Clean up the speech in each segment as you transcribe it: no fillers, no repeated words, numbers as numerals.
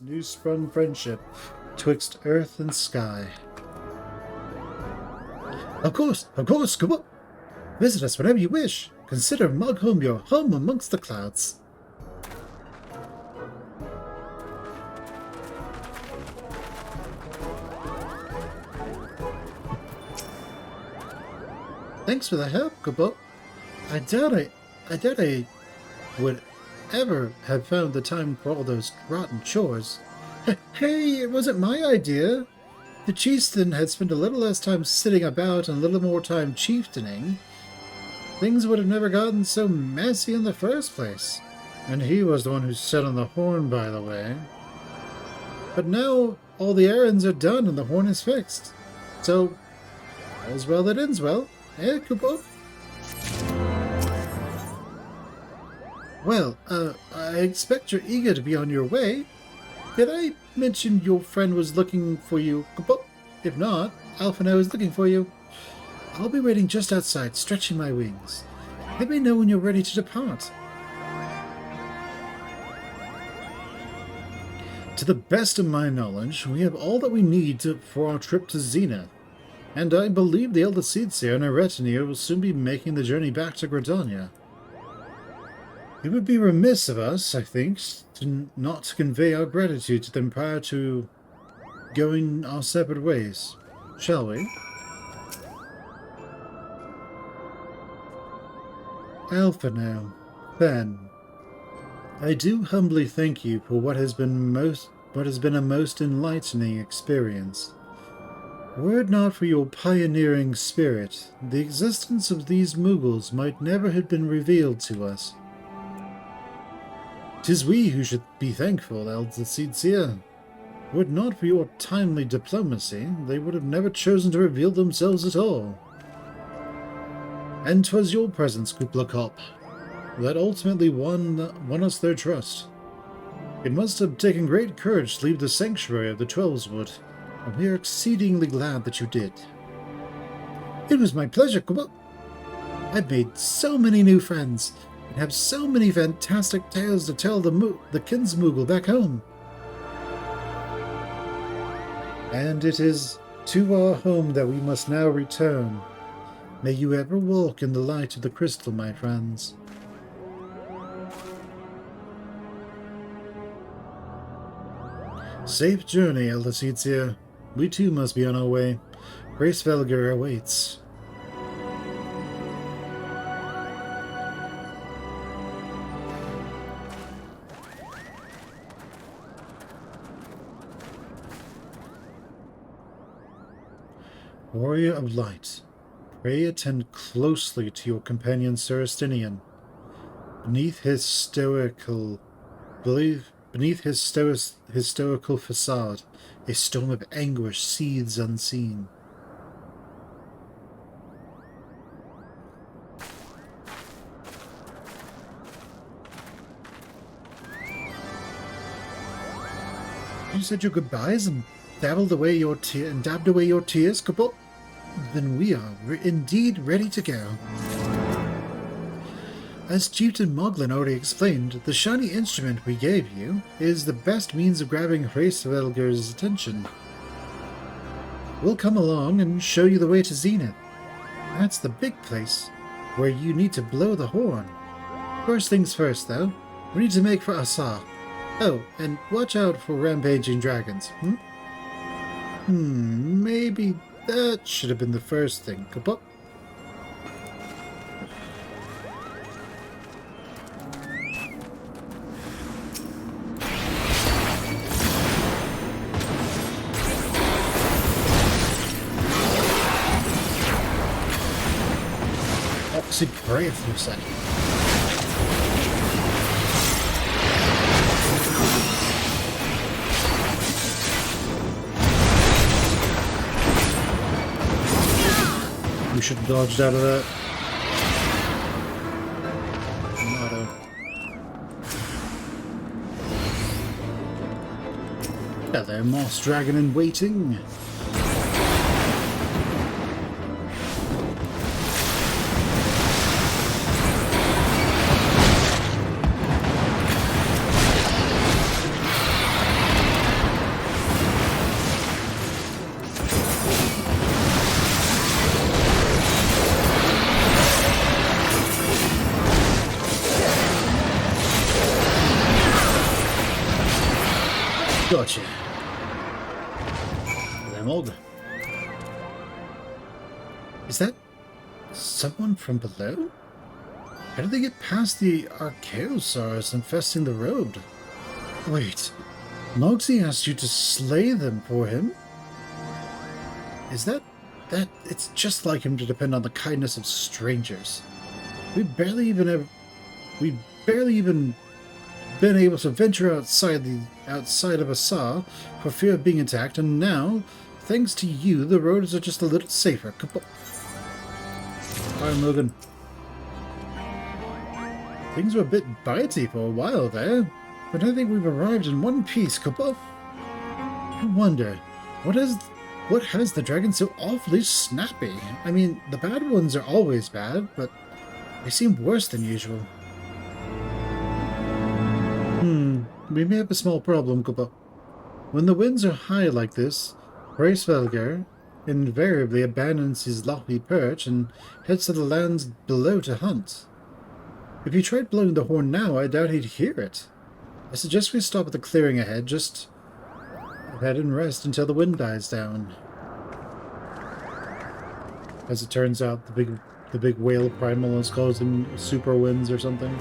new-sprung friendship twixt earth and sky. Of course, come up. Visit us whenever you wish. Consider Mugholm your home amongst the clouds. Thanks for the help, Kubo. I doubt I would ever have found the time for all those rotten chores. Hey, it wasn't my idea. The chieftain had spent a little less time sitting about and a little more time chieftaining. Things would have never gotten so messy in the first place. And he was the one who sat on the horn, by the way. But now all the errands are done and the horn is fixed. So, all's well that ends well. Eh, Kubo? Well, I expect you're eager to be on your way. Did I mention your friend was looking for you, Kubo? If not, Alphino is looking for you. I'll be waiting just outside, stretching my wings. Let me know when you're ready to depart. To the best of my knowledge, we have all that we need for our trip to Zenith. And I believe the Elder Seedseer and her retinue will soon be making the journey back to Gridania. It would be remiss of us, I think, not to convey our gratitude to them prior to going our separate ways. Shall we? Alphino, then, I do humbly thank you for what has been a most enlightening experience. Were it not for your pioneering spirit, the existence of these Mughals might never have been revealed to us. 'Tis we who should be thankful, Elder Seedseer. Were it not for your timely diplomacy, they would have never chosen to reveal themselves at all. And 'twas your presence, Kublai, that ultimately won us their trust. It must have taken great courage to leave the sanctuary of the Twelveswood, and we are exceedingly glad that you did. It was my pleasure, Kublai. I've made so many new friends, and have so many fantastic tales to tell the Kinsmoogle back home. And it is to our home that we must now return. May you ever walk in the light of the crystal, my friends. Safe journey, Elder Seedseer. We too must be on our way. Grace Velger awaits. Warrior of Light, pray attend closely to your companion Sir Estinian. Beneath his stoical facade, a storm of anguish seethes unseen. You said your goodbyes and dabbed away your tears, Kubo? Then we are indeed ready to go. As Chieftain Moglin already explained, the shiny instrument we gave you is the best means of grabbing Hraesvelger's attention. We'll come along and show you the way to Zenith. That's the big place, where you need to blow the horn. First things first, though, we need to make for Asa. Oh, and watch out for rampaging dragons, maybe that should have been the first thing, Kubo. Opposite prayer for a second. We should have dodged out of that. Not Hello, Moss Dragon in waiting. Gotcha. Lemog. Is that someone from below? How did they get past the Archaeosaurs infesting the road? Wait, Moxie asked you to slay them for him? Is that... It's just like him to depend on the kindness of strangers. We've barely even been able to venture outside of Assar for fear of being attacked, and now, thanks to you, the roads are just a little safer. Alright, Logan. Things were a bit bitey for a while there, but I think we've arrived in one piece, Kupo. I wonder, what has the dragon so awfully snappy? I mean, the bad ones are always bad, but they seem worse than usual. We may have a small problem, Kupo. When the winds are high like this, Hraesvelgr invariably abandons his lofty perch and heads to the lands below to hunt. If you tried blowing the horn now, I doubt he'd hear it. I suggest we stop at the clearing ahead, just head and rest until the wind dies down. As it turns out, the big whale primal is causing super winds or something.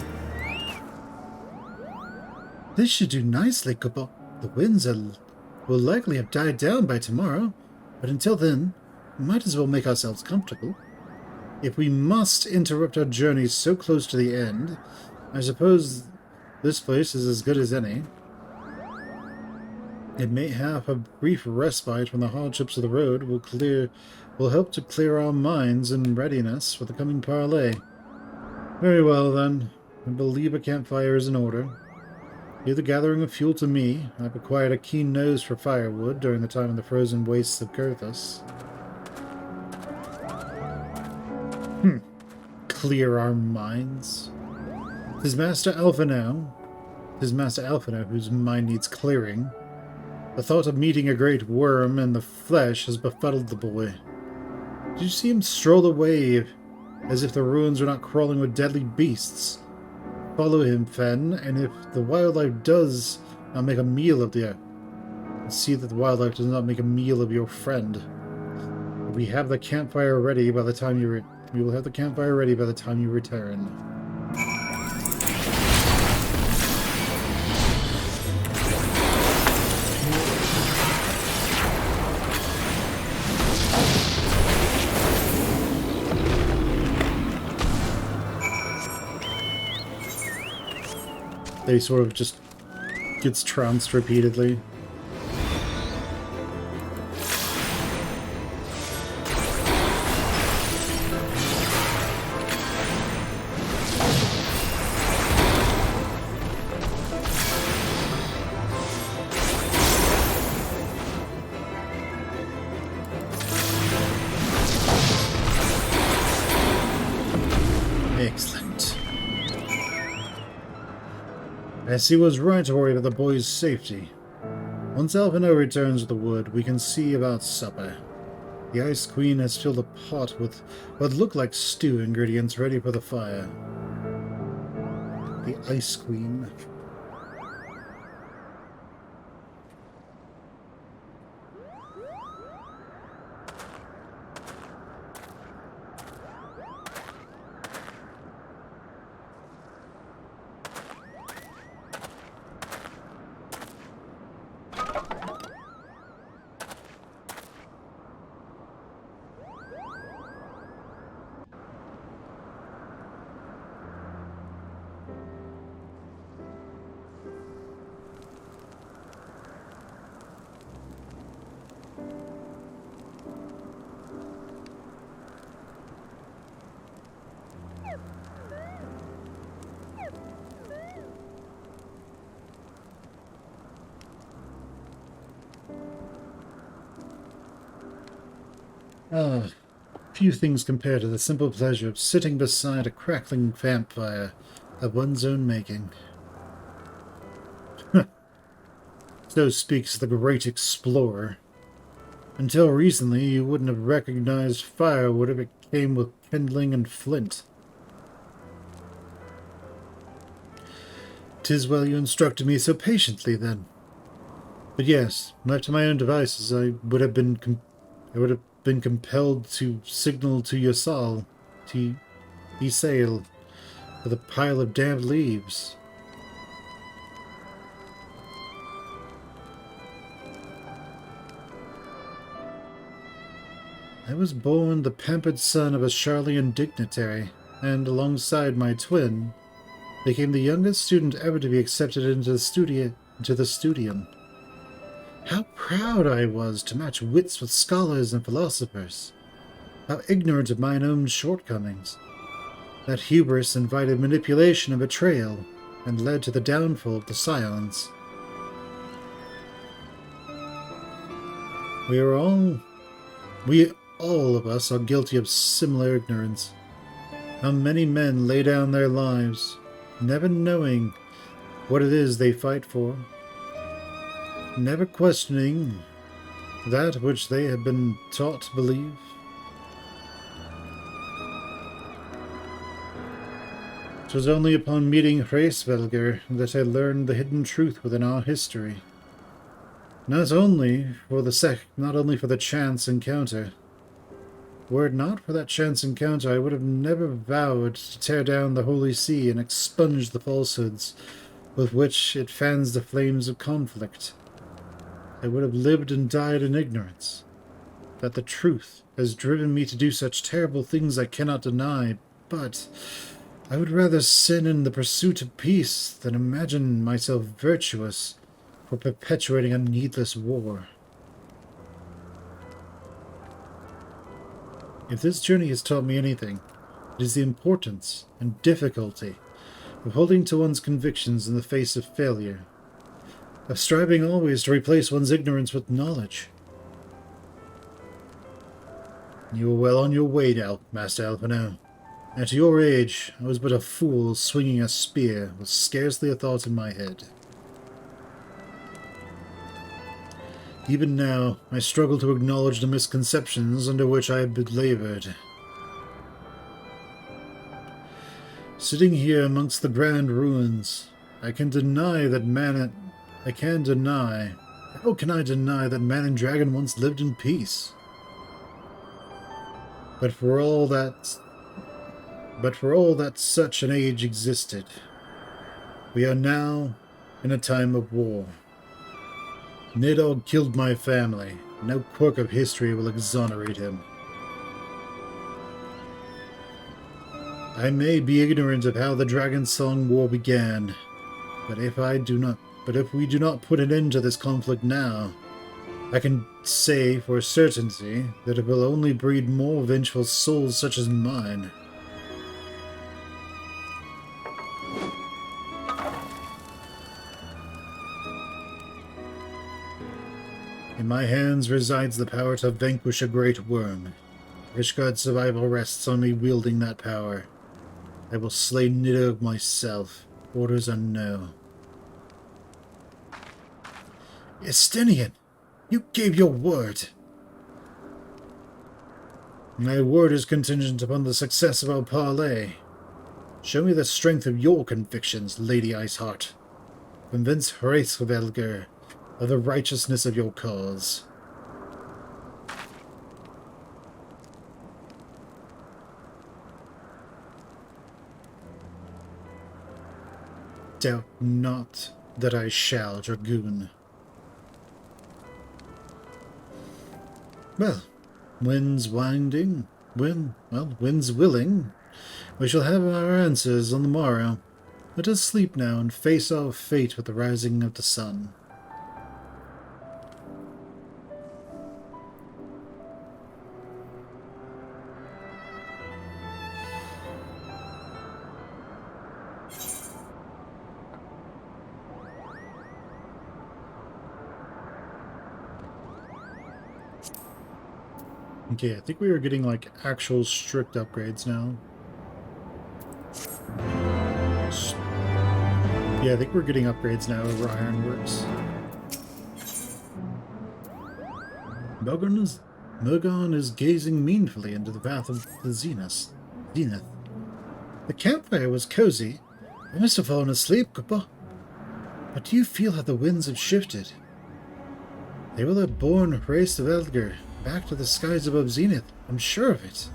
This should do nicely, Kupo. The winds will likely have died down by tomorrow, but until then, we might as well make ourselves comfortable. If we must interrupt our journey so close to the end, I suppose this place is as good as any. It may have a brief respite from the hardships of the road will help to clear our minds in readiness for the coming parley. Very well, then. I believe a campfire is in order. Leave the gathering of fuel to me. I've acquired a keen nose for firewood during the time of the frozen wastes of Kurthus. Clear our minds. His Master Alphino, whose mind needs clearing. The thought of meeting a great worm in the flesh has befuddled the boy. Did you see him stroll away as if the ruins were not crawling with deadly beasts? Follow him, Fen, and if the wildlife does not make a meal of see that the wildlife does not make a meal of your friend. We have the campfire ready by the time we will have the campfire ready by the time you return. They sort of just gets trounced repeatedly. Excellent. Bessie was right to worry about the boy's safety. Once Alphino returns to the wood, we can see about supper. The Ice Queen has filled a pot with what look like stew ingredients ready for the fire. The Ice Queen. Few things compare to the simple pleasure of sitting beside a crackling campfire of one's own making. So speaks the great explorer. Until recently, you wouldn't have recognized firewood if it came with kindling and flint. 'Tis well you instructed me so patiently, then. But yes, left to my own devices, I would have been compelled to signal to Yasal, to Isail, with a pile of damp leaves. I was born the pampered son of a Charlian dignitary, and alongside my twin, became the youngest student ever to be accepted into the studium. How proud I was to match wits with scholars and philosophers. How ignorant of mine own shortcomings. That hubris invited manipulation and betrayal, and led to the downfall of the Scions. We all of us are guilty of similar ignorance. How many men lay down their lives, never knowing what it is they fight for, never questioning that which they have been taught to believe. It was only upon meeting Hraesvelgr that I learned the hidden truth within our history. Not only for the chance encounter. Were it not for that chance encounter, I would have never vowed to tear down the Holy See and expunge the falsehoods with which it fans the flames of conflict. I would have lived and died in ignorance. That the truth has driven me to do such terrible things I cannot deny, but I would rather sin in the pursuit of peace than imagine myself virtuous for perpetuating a needless war. If this journey has taught me anything, it is the importance and difficulty of holding to one's convictions in the face of failure, of striving always to replace one's ignorance with knowledge. You are well on your way now, Master Alphino. At your age, I was but a fool swinging a spear with scarcely a thought in my head. Even now, I struggle to acknowledge the misconceptions under which I have labored. Sitting here amongst the grand ruins, how can I deny that man and dragon once lived in peace? But for all that such an age existed, we are now in a time of war. Nidog killed my family. No quirk of history will exonerate him. I may be ignorant of how the Dragon Song War began, but if we do not put an end to this conflict now, I can say for certainty that it will only breed more vengeful souls such as mine. In my hands resides the power to vanquish a great worm. Ishgard's survival rests on me wielding that power. I will slay Nidog myself. Orders are no. Estinian! You gave your word! My word is contingent upon the success of our parley. Show me the strength of your convictions, Lady Iceheart. Convince Hraesvelgr of the righteousness of your cause. Doubt not that I shall, Dragoon. Well, wind's willing. We shall have our answers on the morrow. Let us sleep now and face our fate with the rising of the sun. Okay, I think we are getting, like, actual strict upgrades now. Yeah, I think we're getting upgrades now over Ironworks. Mogon is gazing meaningfully into the path of the zenith. The campfire was cozy. I must have fallen asleep, Kupa. But do you feel how the winds have shifted? They will have borne race of Elgar back to the skies above Zenith. I'm sure of it.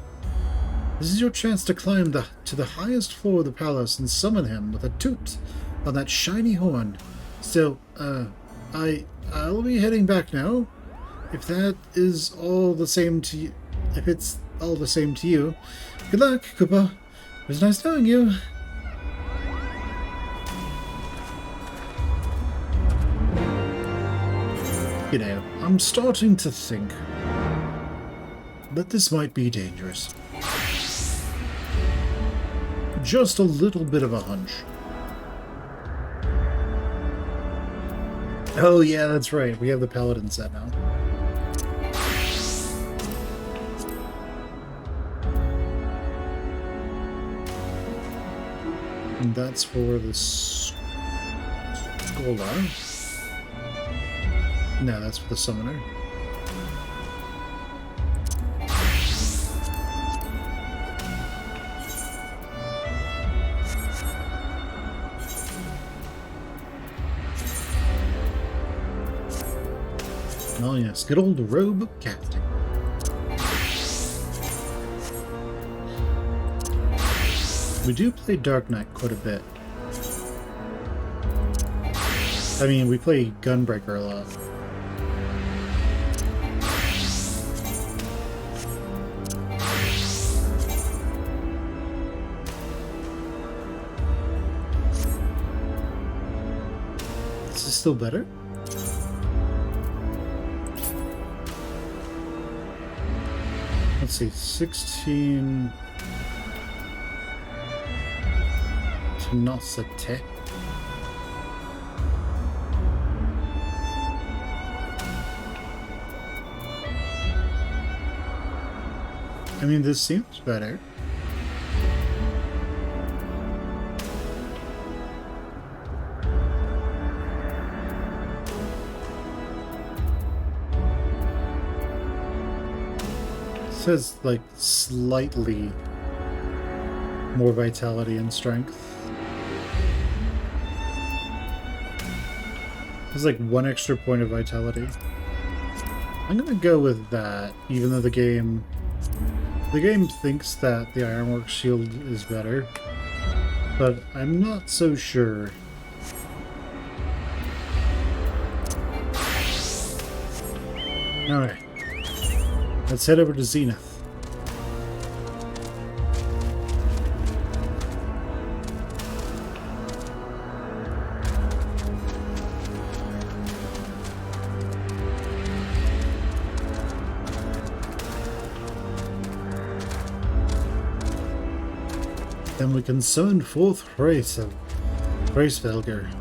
This is your chance to climb to the highest floor of the palace and summon him with a toot on that shiny horn. So, I'll be heading back now. If that is all the same to you, if it's all the same to you, good luck, Koopa. It was nice knowing you. You know, I'm starting to think that this might be dangerous. Just a little bit of a hunch. Oh yeah, that's right. We have the Paladin set now. And that's for the Scholar. No, that's for the Summoner. Oh yes, good old robe casting. We do play Dark Knight quite a bit. I mean, we play Gunbreaker a lot. Is this still better? Let's see, 16 tenacity. I mean, this seems better. It says like slightly more vitality and strength. There's like 1 extra point of vitality. I'm gonna go with that, even though the game thinks that the Ironworks shield is better, but I'm not so sure. Alright. Let's head over to Zenith. Then we can summon forth Race Velger.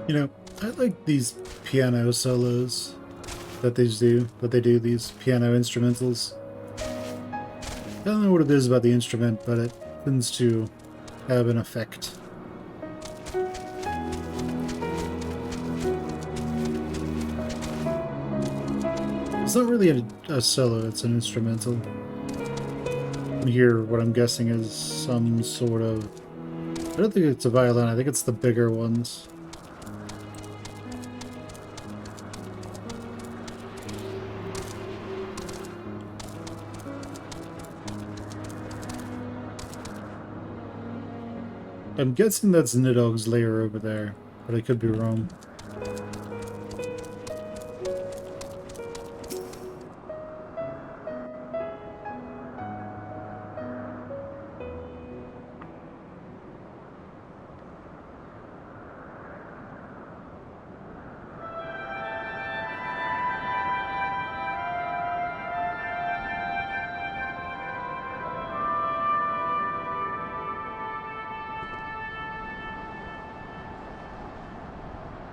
You know, I like these piano solos that they do, these piano instrumentals. I don't know what it is about the instrument, but it tends to have an effect. It's not really a solo, it's an instrumental. And here, what I'm guessing is some sort of... I don't think it's a violin, I think it's the bigger ones. I'm guessing that's Nidog's lair over there, but I could be wrong.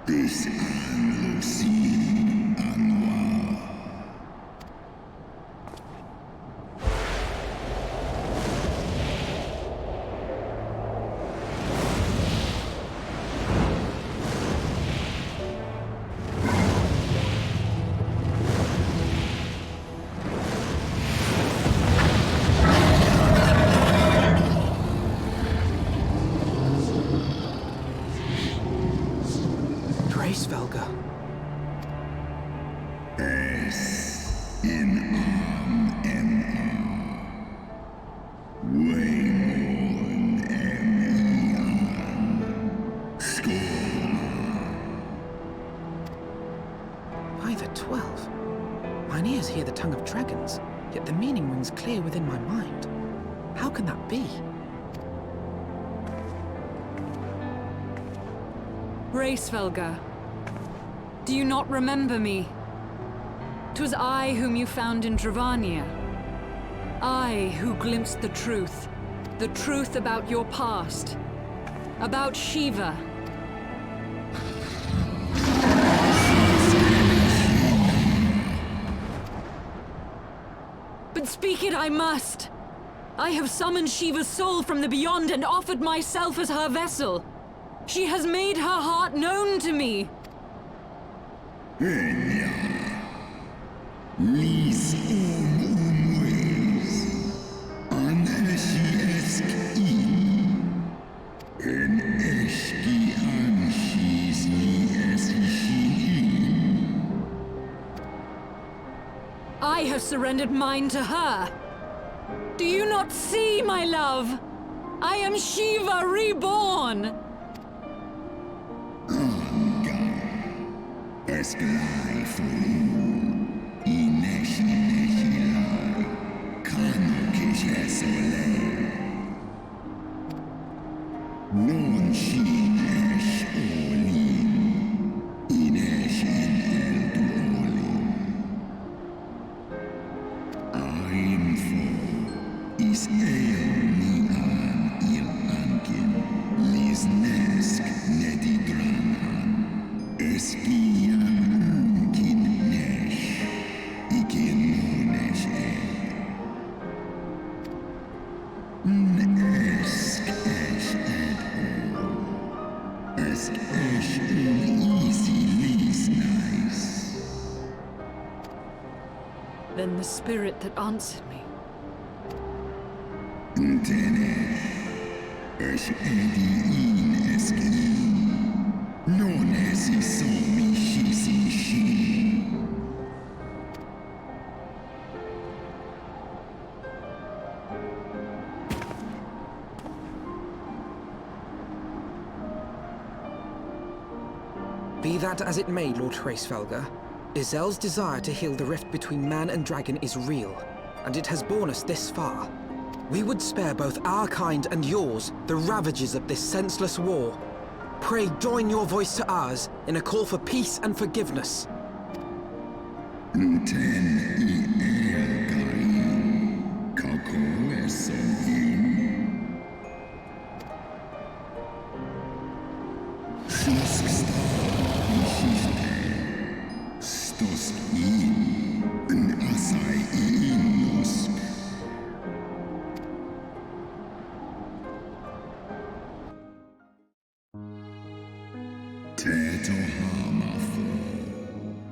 This an Lucy Anwar. Svelga. S in Waymon By the 12. Mine ears hear the tongue of dragons, yet the meaning rings clear within my mind. How can that be? Svelga. Do you not remember me? 'Twas I whom you found in Dravania. I who glimpsed the truth about your past, about Shiva. But speak it I must. I have summoned Shiva's soul from the beyond and offered myself as her vessel. She has made her heart known to me. Lis umwes Anheshi eski En eski anshis li eski. I have surrendered mine to her. Do you not see, my love? I am Shiva reborn. Esk life Inesh lai Kano kishe Non shi esh olim Inesh in el duolim Aim for is ni an il ankin Lis nesk nedi granhan Eskia kin nesh Ikin monesh Esk esh ed all Esk esh easy lis nice Then the spirit that answered me. Tenesh Esh edi in eski Non esi somi shisi shi Be that as it may, Lord Svelga, Izel's desire to heal the rift between man and dragon is real, and it has borne us this far. We would spare both our kind and yours the ravages of this senseless war. Pray join your voice to ours in a call for peace and forgiveness. Ten I el gain Kako esom Susk star ishiste Stosk in asai inusk Teto hamafo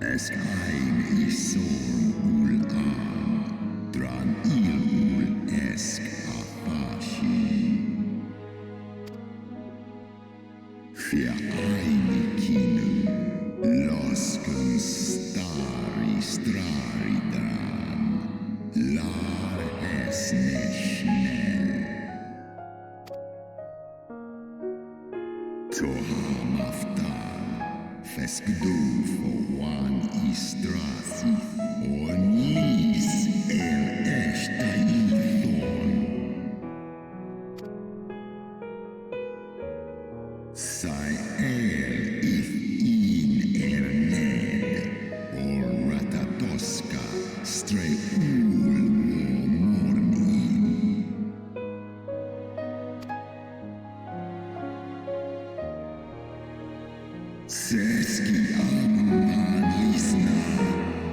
Esk ein isor ul dran il ul esk afashi Fia ein kinu Loskun stari strari dran Lar es neshnel Tohamaftar Feskdu for one istrasi Onis el eshtaithon Sai el if in erned Or ratatoska Stray ul mornin Seski anuman lisna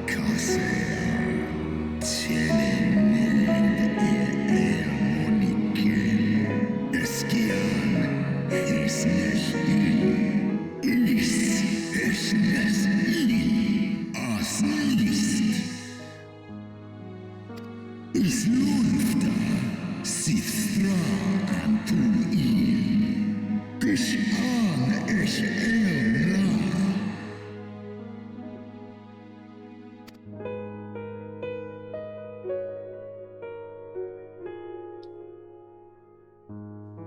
kasea telened monikel eskian esneshi is esneshi asnist is lunfta sithra antuin Kishan esh elra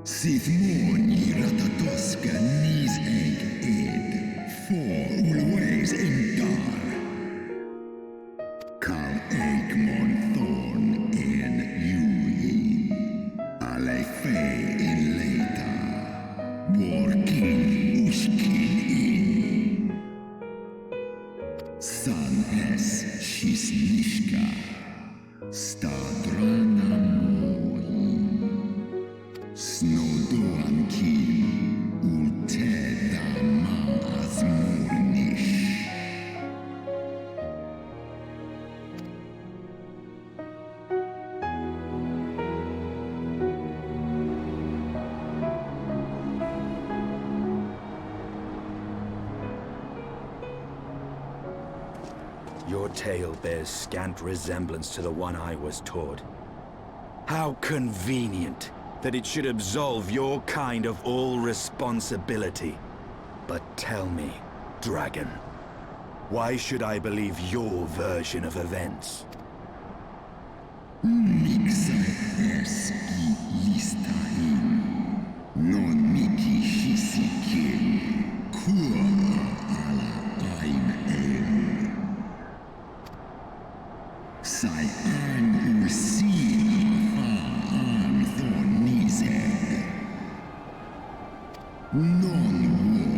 Sithmoni ratatoska nis eg ed for always in dar Kal egmon thorn en yuin Ale fe in leita Borkin ushkin in San es shisnishka Stadrana moin Snowdoan kim Ulteda maas mornish Your tale bears scant resemblance to the one I was taught. How convenient that it should absolve your kind of all responsibility. But tell me, dragon, why should I believe your version of events? Mixa eski listain Non miki shisikin Kua ala aim el Sai an usin an thornizeg Non wo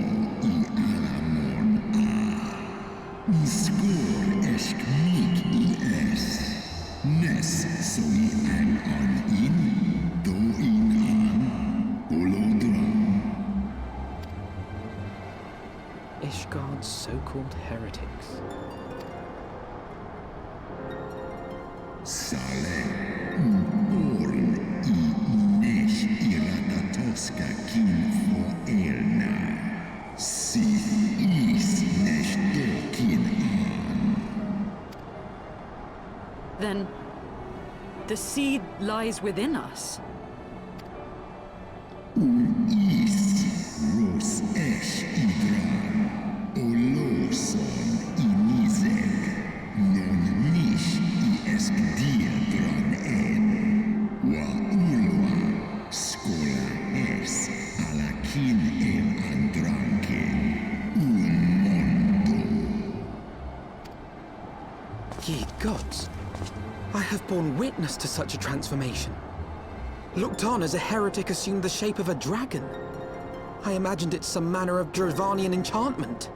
I alamon Skor esk mik I es Nes so I an in Do in an Olodra Ishgard's so-called heretics. Sale born I nesh iratatoska kin for elna Sith is nesh dokin an Then, the seed lies within us. Is ros esh idran Oloson inizek Non nish I esk diadran en Wa ulwa skola es alakin en andranken mondo Ye gods! I have borne witness to such a transformation. Looked on as a heretic assumed the shape of a dragon. I imagined it some manner of Dravanian enchantment.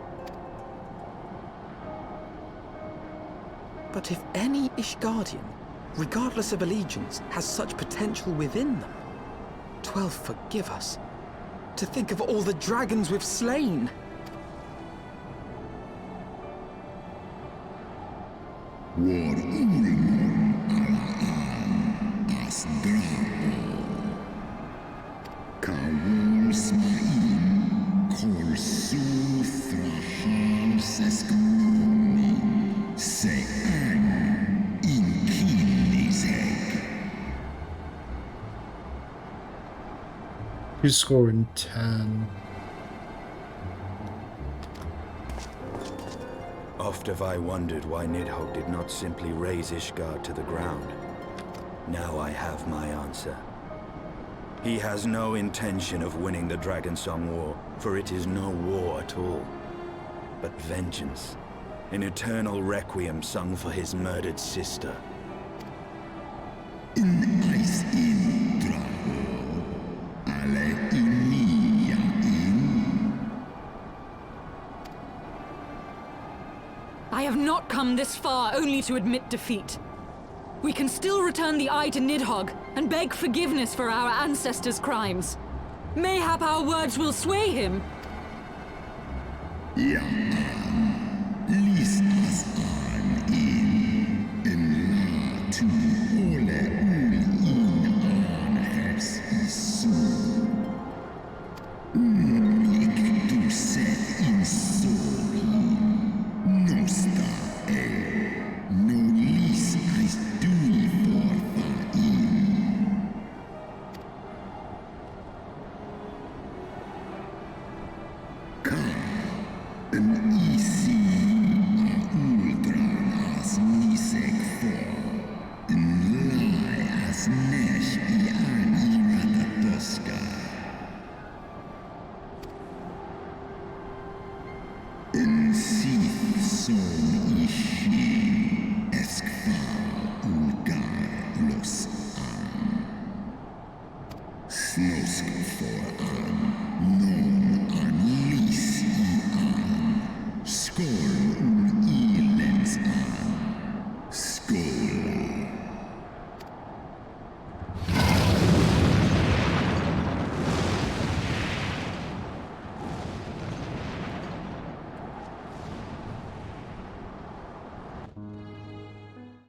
But if any Ishgardian, regardless of allegiance, has such potential within them, 12 forgive us. To think of all the dragons we've slain! War ulmon alaan as drapo Kawol smain kol suthrahal seskmoni Se an in kinizek Who's scoring 10? Oft have I wondered why Nidhogg did not simply raze Ishgard to the ground. Now I have my answer. He has no intention of winning the Dragonsong War, for it is no war at all, but vengeance. An eternal requiem sung for his murdered sister. In ice in drapo Ale inia in I have not come this far only to admit defeat. We can still return the eye to Nidhogg and beg forgiveness for our ancestors' crimes. Mayhap our words will sway him. Ja, lis as an in la tu ole ul in an hes isu. Lik tu set in soli, nosta no lis as dui forfa in. An isi a ultran as nisek for. Lai as nesh I an irata tosca. Sith son ishi eskfa ulgar los an. Snosk for an.